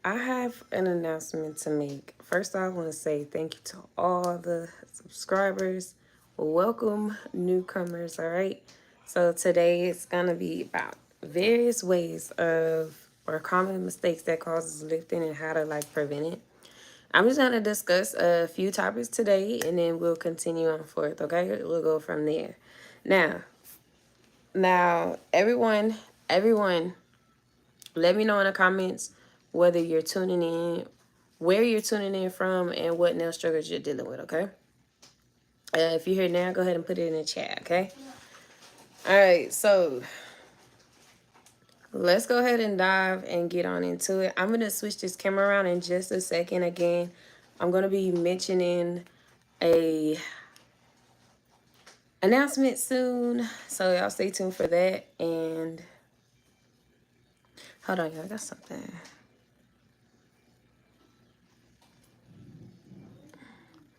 I have an announcement to make. First, I want to say thank you to all the subscribers. Welcome, newcomers. All right. So, today it's going to be about various ways of or common mistakes that causes lifting and how to like prevent it. I'm just going to discuss a few topics today and then we'll continue on forth. Okay. We'll go from there. Now, everyone, let me know in the comments whether you're tuning in, where you're tuning in from, and what nail struggles you're dealing with, okay? If you're here now, go ahead and put it in the chat, okay? All right, so let's go ahead and dive and get on into it. I'm going to switch this camera around in just a second. Again, I'm going to be mentioning a announcement soon, so y'all stay tuned for that. And hold on, y'all, I got something.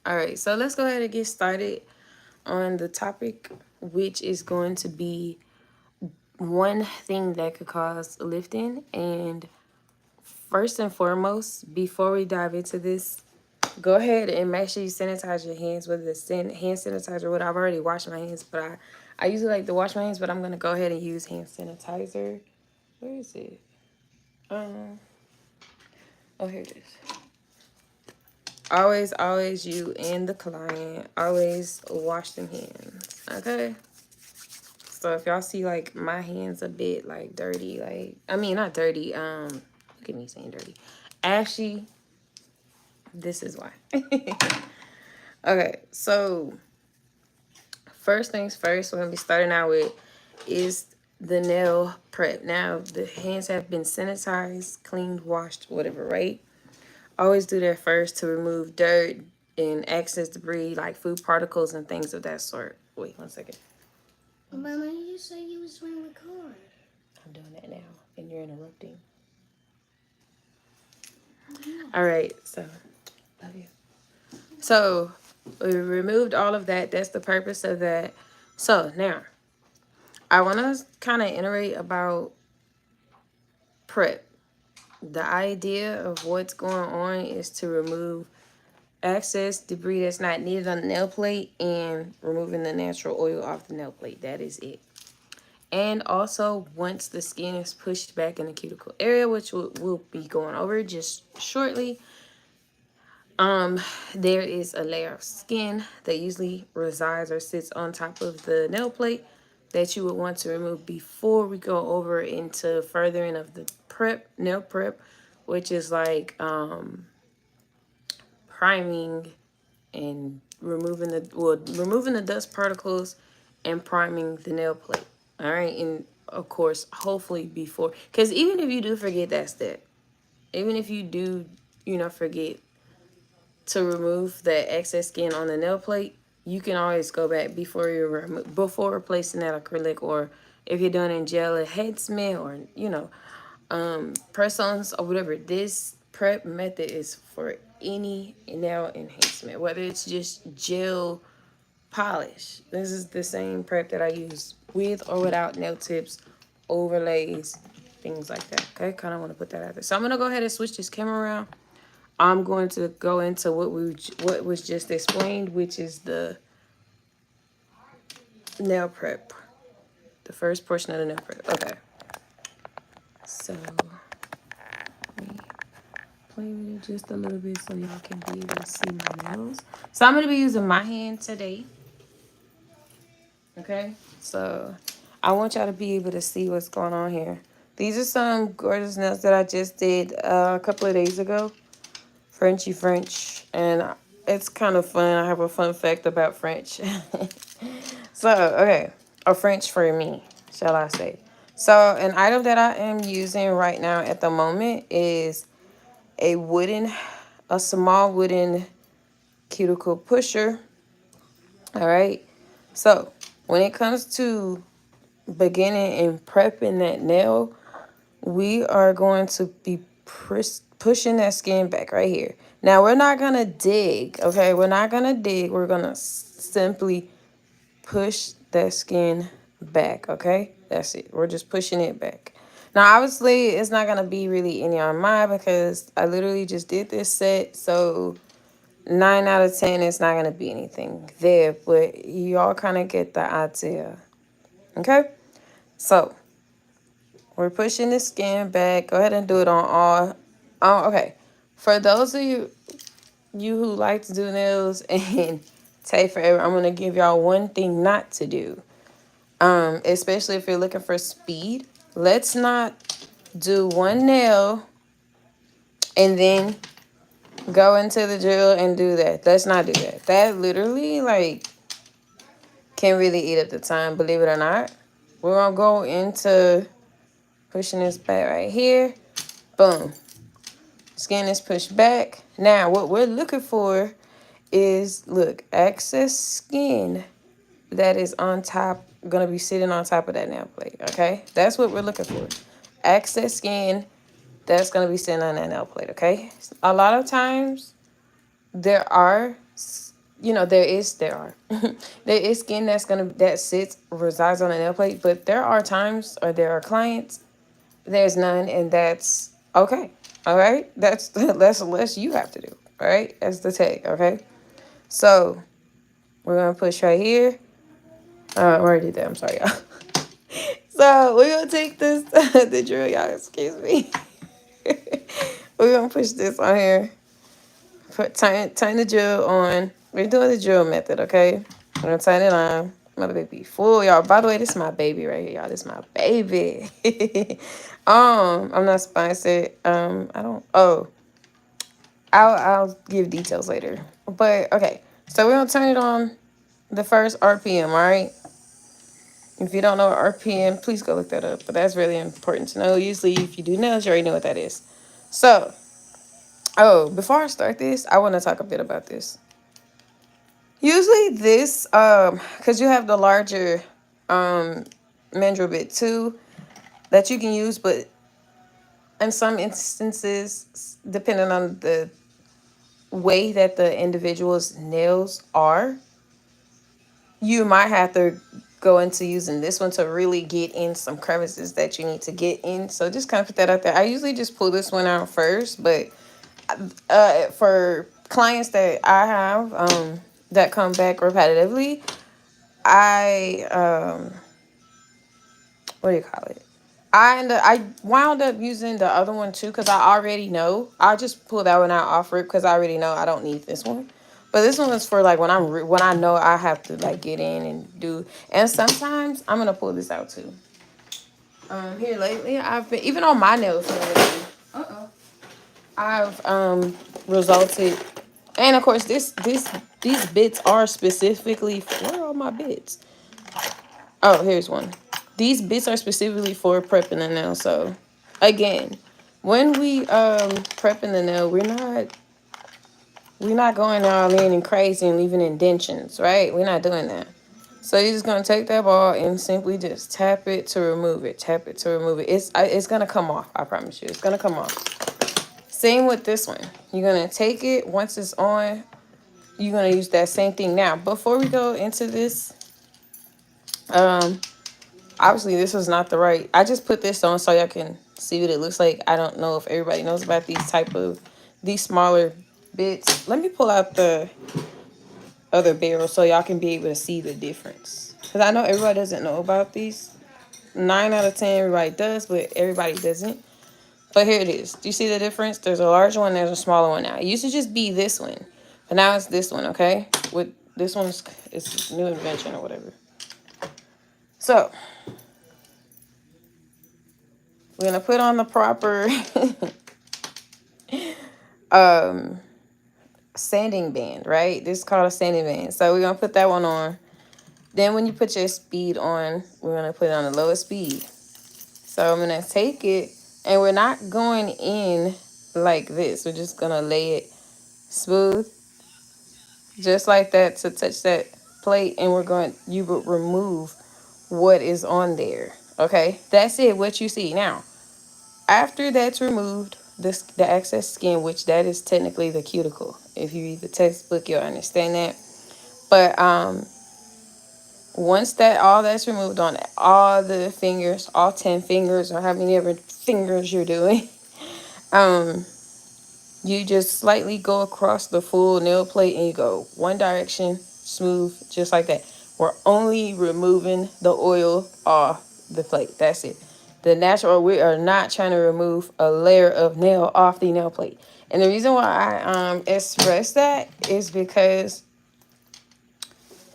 All right, so let's go ahead and get started on the topic, which is going to be one thing that could cause lifting. And first and foremost, before we dive into this, go ahead and make sure you sanitize your hands with the hand sanitizer. What I've already washed my hands, but I usually like to wash my hands, but I'm gonna go ahead and use hand sanitizer. Where is it? Oh, here it is. Always, you and the client, always wash them hands, okay? So if y'all see like my hands a bit like dirty, like I mean not dirty, look at me saying dirty. Ashy, this is why. Okay, so first things first, we're gonna be starting out with is the nail prep. Now the hands have been sanitized, cleaned, washed, whatever, right? Always do that first to remove dirt and excess debris like food particles and things of that sort. Wait 1 second. Mama, you just said you was going to record. I'm doing that now, and you're interrupting. All right, so love you. So we removed all of that. That's the purpose of that. So now I want to kind of iterate about prep. The idea of what's going on is to remove excess debris that's not needed on the nail plate and removing the natural oil off the nail plate. That is it. And also, once the skin is pushed back in the cuticle area, which we'll be going over just shortly, there is a layer of skin that usually resides or sits on top of the nail plate that you would want to remove before we go over into furthering of the nail prep, which is like priming and removing the dust particles and priming the nail plate. All right, and of course, hopefully before, because even if you do forget that step, even if you do, forget to remove the excess skin on the nail plate, you can always go back before replacing that acrylic, or if you're doing in gel enhancement, or press-ons or whatever. This prep method is for any nail enhancement, whether it's just gel polish. This is the same prep that I use with or without nail tips, overlays, things like that. Okay, kind of want to put that out there. So I'm gonna go ahead and switch this camera around. I'm going to go into what was just explained, which is the nail prep, the first portion of the nail prep. Okay, so let me play with it just a little bit so y'all can be able to see my nails. So I'm going to be using my hand today. Okay, so I want y'all to be able to see what's going on here. These are some gorgeous nails that I just did a couple of days ago. Frenchy French, and it's kind of fun. I have a fun fact about French. So, okay, or French for me, shall I say. So, an item that I am using right now at the moment is a small wooden cuticle pusher. All right. So, when it comes to beginning and prepping that nail, we are going to be pushing that skin back right here. Now, we're not going to dig, okay? We're not going to dig. We're going to simply push that skin back, okay? That's it. We're just pushing it back. Now, obviously, it's not gonna be really in your mind because I literally just did this set, so 9 out of 10 is not gonna be anything there, but you all kind of get the idea. Okay, so we're pushing the skin back. Go ahead and do it on all. Oh, okay. For those of you who like to do nails and take forever, I'm gonna give y'all one thing not to do. Especially if you're looking for speed. Let's not do one nail and then go into the drill and do that. Let's not do that. That literally like can really eat up the time, believe it or not. We're gonna go into pushing this back right here. Boom. Skin is pushed back. Now what we're looking for is look, excess skin that is on top, gonna be sitting on top of that nail plate. Okay, that's what we're looking for. Excess skin that's gonna be sitting on that nail plate. Okay, a lot of times there are, there are there is skin that sits resides on a nail plate, but there are times or there are clients there's none, and that's okay. All right, that's less you have to do. All right, that's the tag. Okay, so we're gonna push right here. I already did that. I'm sorry, y'all. So we're gonna take this the drill, y'all. Excuse me. We're gonna push this on here. Turn the drill on. We're doing the drill method, okay? We're gonna turn it on. My baby full, y'all. By the way, this is my baby right here, y'all. This is my baby. I'm not sponsored. I don't. Oh, I'll give details later. But okay, so we're gonna turn it on the first RPM. All right. If you don't know what RPM, please go look that up. But that's really important to know. Usually, if you do nails, you already know what that is. So, before I start this, I want to talk a bit about this. Usually this, because you have the larger mandrel bit too that you can use, but in some instances, depending on the way that the individual's nails are, you might have to go into using this one to really get in some crevices that you need to get in. So just kind of put that out there. I usually just pull this one out first, but for clients that I have that come back repetitively, I what do you call it? I wound up using the other one too because I already know. I just pull that one out off rip because I already know I don't need this one. But this one is for like when when I know I have to like get in and do. And sometimes I'm gonna pull this out too. Here lately I've been even on my nails. I've resulted, and of course these bits are specifically for, where are all my bits? Oh, here's one. These bits are specifically for prepping the nail. So again, when we prepping the nail, we're not going all in and crazy and leaving indentions, right? We're not doing that. So you're just gonna take that ball and simply just tap it to remove it. Tap it to remove it. It's gonna come off. I promise you, it's gonna come off. Same with this one. You're gonna take it once it's on. You're gonna use that same thing. Now, before we go into this, um, obviously this is not the right. I just put this on so y'all can see what it looks like. I don't know if everybody knows about these smaller bits. Let me pull out the other barrel so y'all can be able to see the difference. Because I know everybody doesn't know about these. 9 out of 10 everybody does, but everybody doesn't. But here it is. Do you see the difference? There's a larger one, there's a smaller one now. It used to just be this one, but now it's this one, okay? With this one's it's a new invention or whatever. So we're gonna put on the proper sanding band, right? This is called a sanding band. So we're gonna put that one on. Then when you put your speed on, we're gonna put it on the lowest speed. So I'm gonna take it, and we're not going in like this. We're just gonna lay it smooth, just like that, to touch that plate, and you will remove what is on there. Okay, that's it. What you see now. After that's removed, the excess skin, which that is technically the cuticle. If you read the textbook, you'll understand that. But Once that all that's removed on all the fingers, all 10 fingers, or how many ever fingers you're doing, um, you just slightly go across the full nail plate and you go one direction, smooth, just like that. We're only removing the oil off the plate. That's it. The natural, we are not trying to remove a layer of nail off the nail plate. And the reason why I express that is because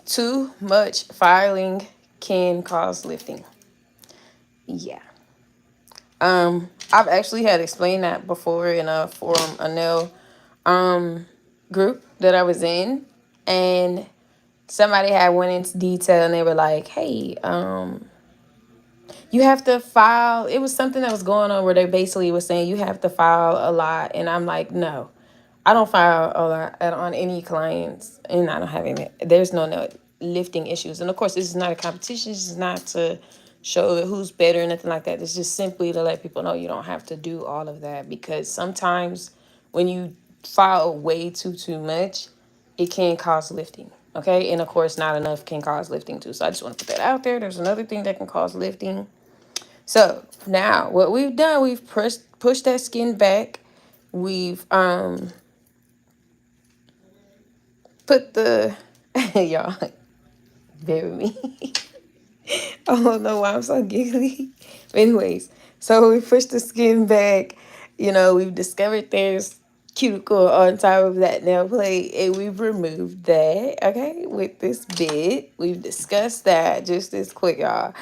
too much filing can cause lifting. Yeah. I've actually had explained that before in a forum, a nail group that I was in, and somebody had went into detail and they were like, "Hey, you have to file." It was something that was going on where they basically was saying you have to file a lot, and I'm like, no, I don't file a lot on any clients, and I don't have any. There's no lifting issues, and of course, this is not a competition. This is not to show who's better or nothing like that. It's just simply to let people know you don't have to do all of that, because sometimes when you file way too much, it can cause lifting. Okay, and of course, not enough can cause lifting too. So I just want to put that out there. There's another thing that can cause lifting. So now what we've done, we've pushed that skin back. We've put the y'all bear with me. I don't know why I'm so giggly. But anyways, so we pushed the skin back. You know, we've discovered there's cuticle on top of that nail plate, and we've removed that, okay, with this bit. We've discussed that just this quick, y'all.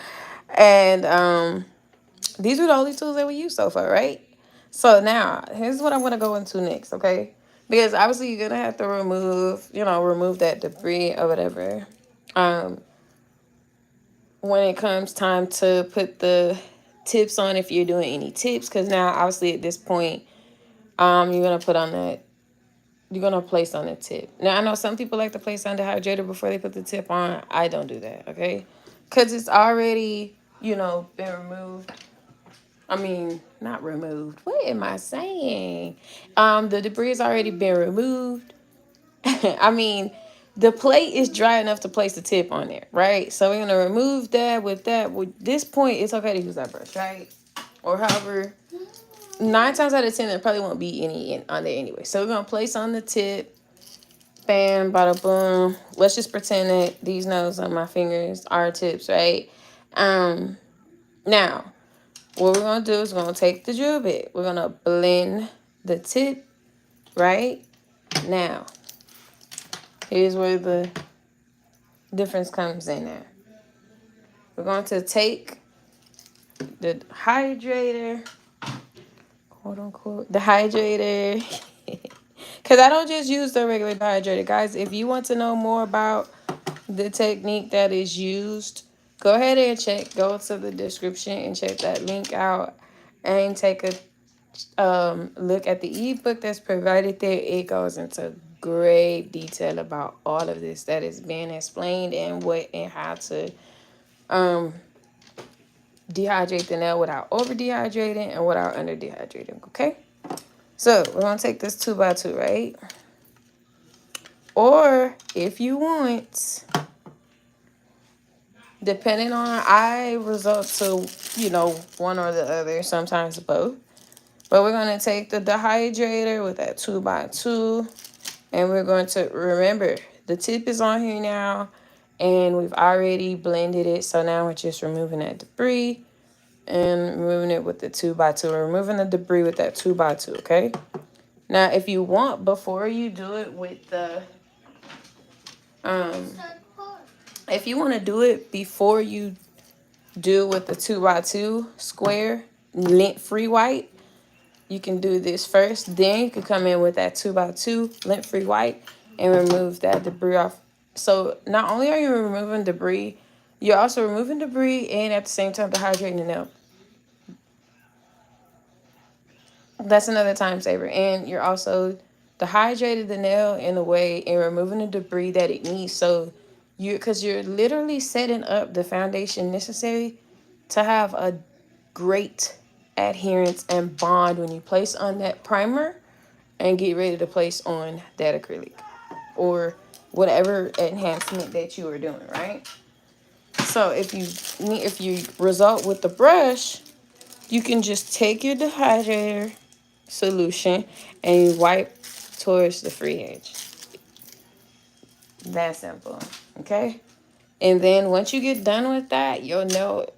And these are the only tools that we use so far, right? So now, here's what I'm going to go into next, okay? Because obviously you're going to have to remove that debris or whatever. Um, when it comes time to put the tips on, if you're doing any tips, because now obviously at this point, you're going to put on that, you're going to place on the tip. Now, I know some people like to place on the hydrator before they put the tip on. I don't do that, okay? Because it's already, been removed. I mean, not removed. What am I saying? The debris has already been removed. I mean, the plate is dry enough to place the tip on there, right? So we're gonna remove that with that. With this point, it's okay to use that brush, right? Or however, 9 times out of 10, there probably won't be any on there anyway. So we're gonna place on the tip. Bam, bada boom. Let's just pretend that these nails on my fingers are tips, right? Now, what we're going to do is we're going to take the drill bit. We're going to blend the tip right now. Here's where the difference comes in there. We're going to take the hydrator, quote unquote, the hydrator. Because I don't just use the regular hydrator. Guys, if you want to know more about the technique that is used, go ahead and go to the description and check that link out and take a look at the ebook that's provided there. It goes into great detail about all of this that is being explained, and what and how to dehydrate the nail without over dehydrating and without under dehydrating. Okay, so we're gonna take this 2x2, right? Or if you want, depending on, I resort to one or the other, sometimes both. But we're going to take the dehydrator with that 2x2, and we're going to remember the tip is on here now, and we've already blended it. So now we're just removing that debris and removing it with the 2x2. We're removing the debris with that 2x2, okay? Now, if you want, before you do it with the, if you want to do it before you do with the 2x2 square lint-free white, you can do this first. Then you can come in with that 2x2 lint-free white and remove that debris off. So not only are you removing debris, you're also removing debris and at the same time dehydrating the nail. That's another time saver. And you're also dehydrated the nail in a way and removing the debris that it needs. So because you're literally setting up the foundation necessary to have a great adherence and bond when you place on that primer and get ready to place on that acrylic or whatever enhancement that you are doing, right? So if you result with the brush, you can just take your dehydrator solution and you wipe towards the free edge. That simple. Okay? And then once you get done with that, your nail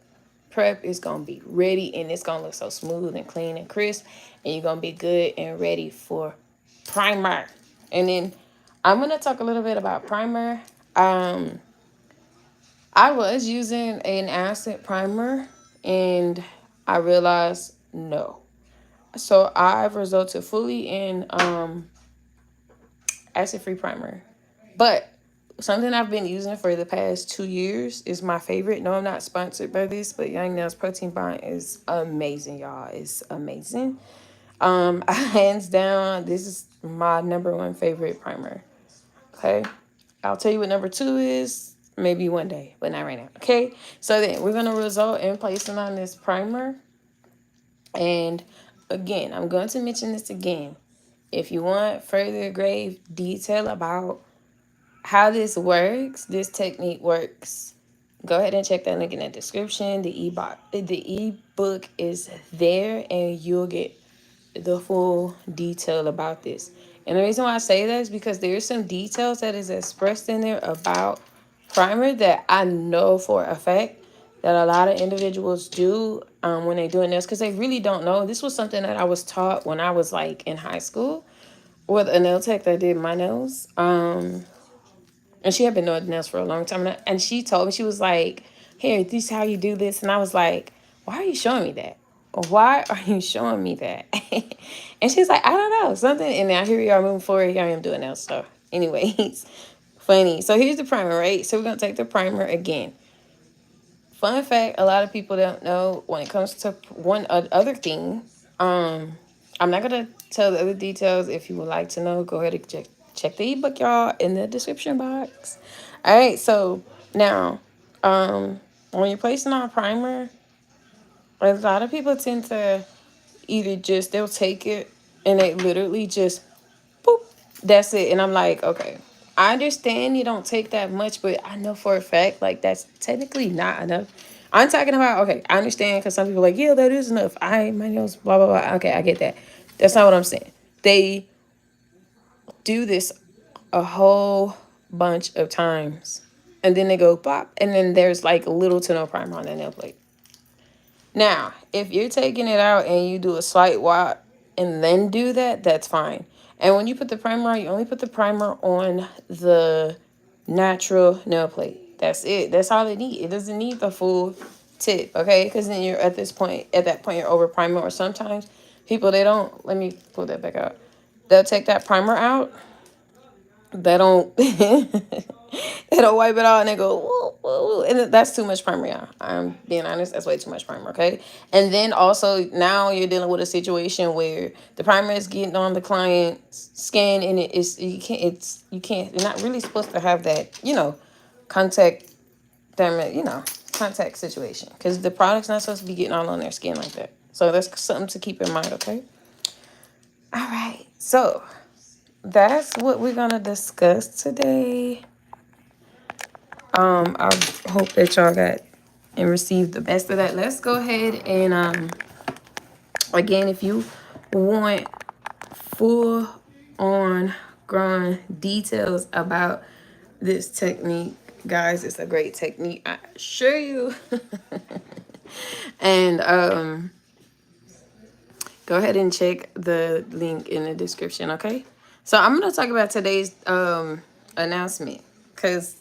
prep is gonna be ready and it's gonna look so smooth and clean and crisp, and you're gonna be good and ready for primer. And then I'm gonna talk a little bit about primer. I was using an acid primer and I realized no. So I've resulted fully in acid free primer. But something I've been using for the past 2 years is my favorite. No, I'm not sponsored by this, but Young Nails Protein Bond is amazing, y'all. It's amazing. Hands down, this is my number one favorite primer. Okay. I'll tell you what number two is maybe one day, but not right now. Okay. So then we're gonna result in placing on this primer. And again, I'm going to mention this again. If you want further grave detail about how this works, this technique works, go ahead and check that link in the description. The ebook is there, and you'll get the full detail about this. And the reason why I say that is because there's some details that is expressed in there about primer that I know for a fact that a lot of individuals do when they're doing this, because they really don't know. This was something that I was taught when I was like in high school with a nail tech that did my nails. And she had been doing nails for a long time. And she told me, she was like, here, this is how you do this. And I was like, why are you showing me that? Why are you showing me that? And she's like, I don't know, something. And now here we are moving forward. Here I am doing nails. So anyways, funny. So here's the primer, right? So we're going to take the primer again. Fun fact, a lot of people don't know when it comes to one other thing. I'm not going to tell the other details. If you would like to know, go ahead and check the ebook, y'all, in the description box. All right, so now, when you're placing on a primer, a lot of people tend to either just, they'll take it and they literally just, boop, that's it. And I'm like, okay, I understand you don't take that much, but I know for a fact, like, that's technically not enough. I'm talking about, okay, I understand, because some people are like, yeah, that is enough. My nails, blah, blah, blah. Okay, I get that. That's not what I'm saying. They do this a whole bunch of times, and then they go pop, and then there's like little to no primer on that nail plate. Now, if you're taking it out and you do a slight wipe and then do that, that's fine. And when you put the primer on, you only put the primer on the natural nail plate. That's it. That's all it needs. It doesn't need the full tip, okay? Because then you're at that point, you're over primer. Or sometimes people, they don't, let me pull that back out. They'll take that primer out. They don't they don't wipe it out and they go woo, woo, woo. And that's too much primer, y'all. I'm being honest, that's way too much primer, okay? And then also now you're dealing with a situation where the primer is getting on the client's skin, and you can't, you're not really supposed to have that, contact contact situation, because the product's not supposed to be getting all on their skin like that. So that's something to keep in mind, okay? All right, so that's what we're gonna discuss today. I hope that y'all got and received the best of that. Let's go ahead and again, if you want full on grown details about this technique, guys, it's a great technique, I assure you. And go ahead and check the link in the description, okay? So I'm gonna talk about today's announcement, because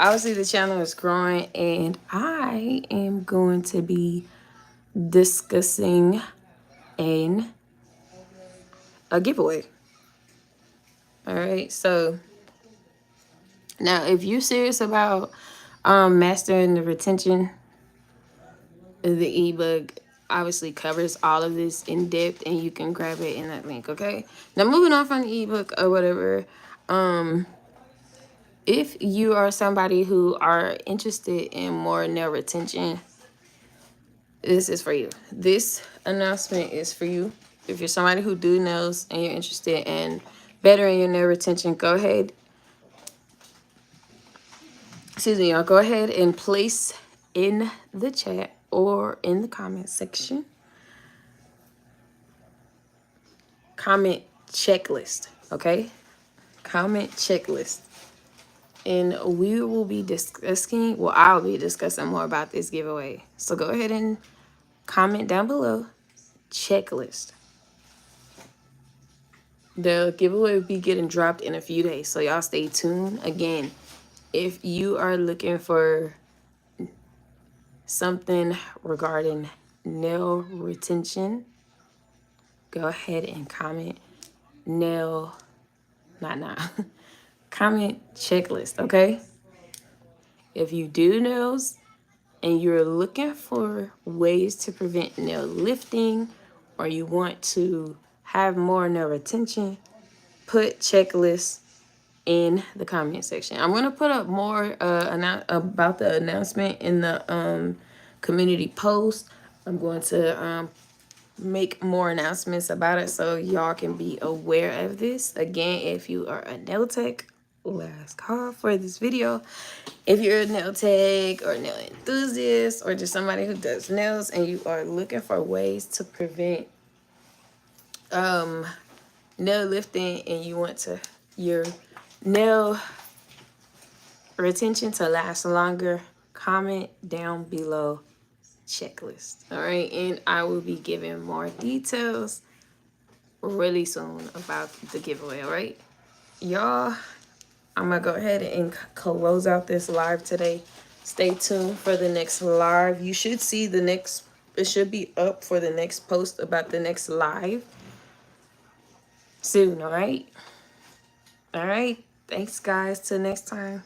obviously the channel is growing, and I am going to be discussing a giveaway. All right, so now if you're serious about mastering the retention, the ebook obviously covers all of this in depth, and you can grab it in that link, okay? Now moving on from the ebook or whatever, if you are somebody who are interested in more nail retention, this is for you. This announcement is for you. If you're somebody who do nails and you're interested in bettering your nail retention, go ahead excuse me, y'all, go ahead and place in the chat or in the comment section comment checklist, okay? Comment checklist. And we will be discussing, well, I'll be discussing more about this giveaway. So go ahead and comment down below checklist. The giveaway will be getting dropped in a few days, so y'all stay tuned. Again, if you are looking for something regarding nail retention, go ahead and comment nail, comment checklist, okay? If you do nails and you're looking for ways to prevent nail lifting, or you want to have more nail retention, put checklist in the comment section. I'm gonna put up more about the announcement in the community post. I'm going to make more announcements about it so y'all can be aware of this. Again, if you are a nail tech, last call for this video. If you're a nail tech or nail enthusiast or just somebody who does nails and you are looking for ways to prevent nail lifting and you want to your nail retention to last longer, comment down below checklist. All right, and I will be giving more details really soon about the giveaway. All right, y'all, I'm gonna go ahead and close out this live today. Stay tuned for the next live. You should see the next, it should be up for the next post about the next live soon. All right, thanks guys, till next time.